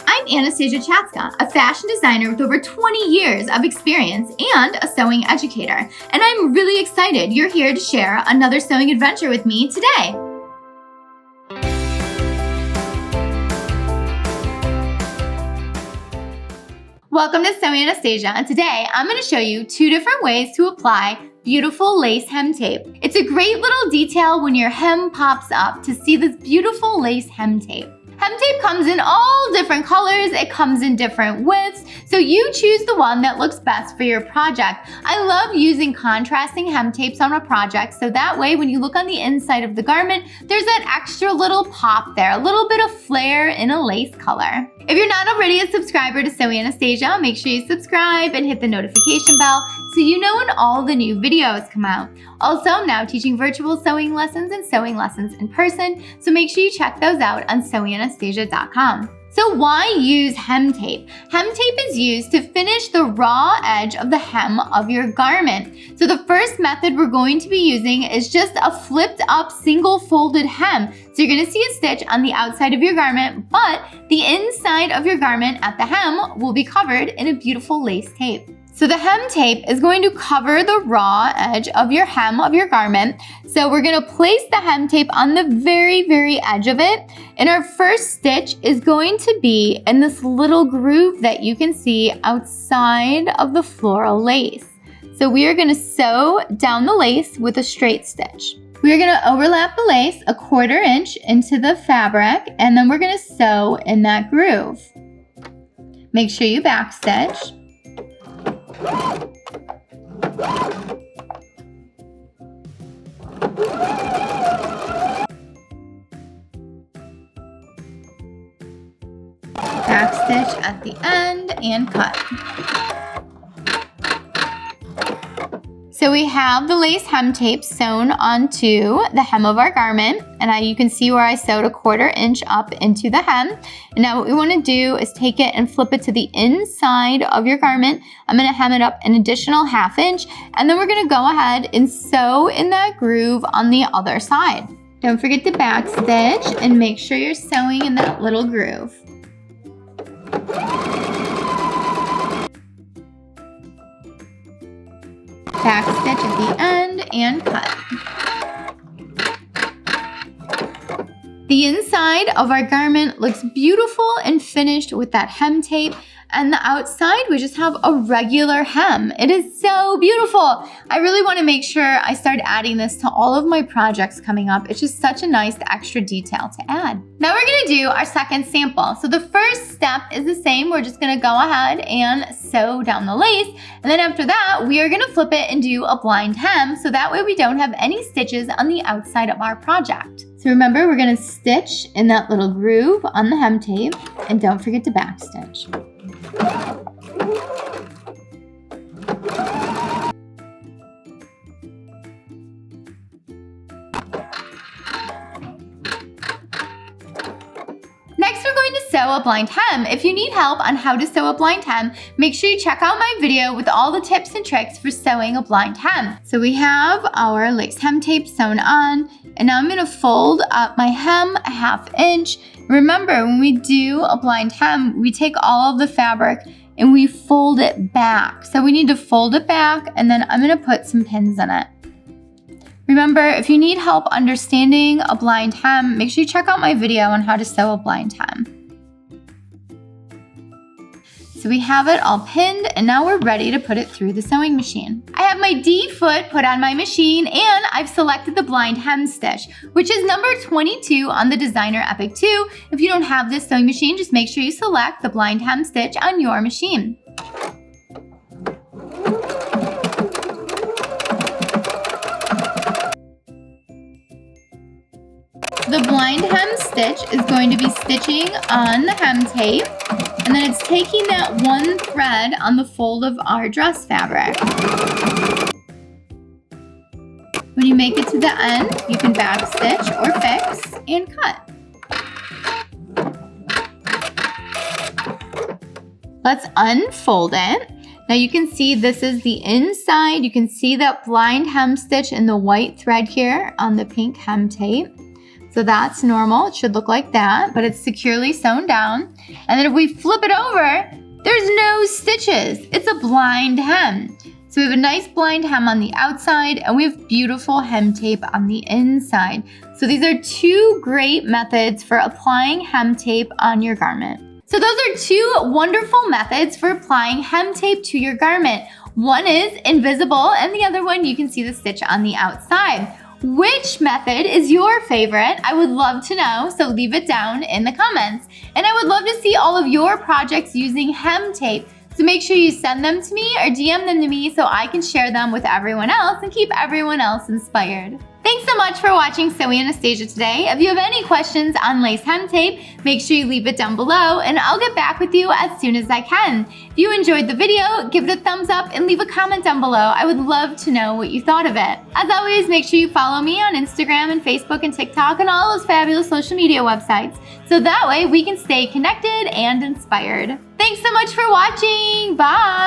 I'm Anastasia Chatzka, a fashion designer with over 20 years of experience and a sewing educator. And I'm really excited you're here to share another sewing adventure with me today. Welcome to Sewing Anastasia, and today I'm going to show you 2 different ways to apply beautiful lace hem tape. It's a great little detail when your hem pops up to see this beautiful lace hem tape. Hem tape comes in all different colors, it comes in different widths, so you choose the one that looks best for your project. I love using contrasting hem tapes on a project, so that way when you look on the inside of the garment, there's that extra little pop there, a little bit of flair in a lace color. If you're not already a subscriber to Sewing Anastasia, make sure you subscribe and hit the notification bell so you know when all the new videos come out. Also, I'm now teaching virtual sewing lessons and sewing lessons in person, so make sure you check those out on sewinganastasia.com. So why use hem tape? Hem tape is used to finish the raw edge of the hem of your garment. So the first method we're going to be using is just a flipped up single folded hem. So you're going to see a stitch on the outside of your garment, but the inside of your garment at the hem will be covered in a beautiful lace tape. So the hem tape is going to cover the raw edge of your hem of your garment. So we're going to place the hem tape on the very edge of it. And our first stitch is going to be in this little groove that you can see outside of the floral lace. So we are going to sew down the lace with a straight stitch. We are going to overlap the lace 1/4 inch into the fabric, and then we're going to sew in that groove. Make sure you backstitch. Backstitch at the end and cut. So we have the lace hem tape sewn onto the hem of our garment, and you can see where I sewed 1/4 inch up into the hem. And now what we want to do is take it and flip it to the inside of your garment. I'm going to hem it up an additional 1/2 inch, and then we're going to go ahead and sew in that groove on the other side. Don't forget to backstitch and make sure you're sewing in that little groove. Backstitch at the end and cut. The inside of our garment looks beautiful and finished with that hem tape, and the outside we just have a regular hem. It is so beautiful. I really want to make sure I start adding this to all of my projects coming up. It's just such a nice extra detail to add. Now we're going to do our second sample. So the first step is the same. We're just going to go ahead and sew down the lace, and then after that we are going to flip it and do a blind hem, so that way we don't have any stitches on the outside of our project. So remember, we're going to stitch in that little groove on the hem tape, and don't forget to backstitch. Next, we're going to sew a blind hem. If you need help on how to sew a blind hem, make sure you check out my video with all the tips and tricks for sewing a blind hem. So we have our lace hem tape sewn on, and now I'm going to fold up my hem 1/2 inch. Remember, when we do a blind hem, we take all of the fabric and we fold it back. So we need to fold it back, and then I'm going to put some pins in it. Remember, if you need help understanding a blind hem, make sure you check out my video on how to sew a blind hem. So we have it all pinned, and now we're ready to put it through the sewing machine. I have my D foot put on my machine, and I've selected the blind hem stitch, which is number 22 on the Designer Epic 2. If you don't have this sewing machine, just make sure you select the blind hem stitch on your machine. The blind hem stitch is going to be stitching on the hem tape, and then it's taking that one thread on the fold of our dress fabric. When you make it to the end, you can backstitch or fix and cut. Let's unfold it. Now you can see this is the inside. You can see that blind hem stitch in the white thread here on the pink hem tape. So So that's normal. It should look like that, but it's securely sewn down. And then if we flip it over, there's no stitches. It's a blind hem. So we have a nice blind hem on the outside, and we have beautiful hem tape on the inside. So these are two great methods for applying hem tape on your garment. So those are two wonderful methods for applying hem tape to your garment. One is invisible, and the other one you can see the stitch on the outside. Which method is your favorite? I would love to know, so leave it down in the comments. And I would love to see all of your projects using hem tape. So make sure you send them to me or DM them to me so I can share them with everyone else and keep everyone else inspired. Thanks so much for watching Sewing Anastasia today. If you have any questions on lace hem tape, make sure you leave it down below and I'll get back with you as soon as I can. If you enjoyed the video, give it a thumbs up and leave a comment down below. I would love to know what you thought of it. As always, make sure you follow me on Instagram and Facebook and TikTok and all those fabulous social media websites. So that way we can stay connected and inspired. Thanks so much for watching. Bye.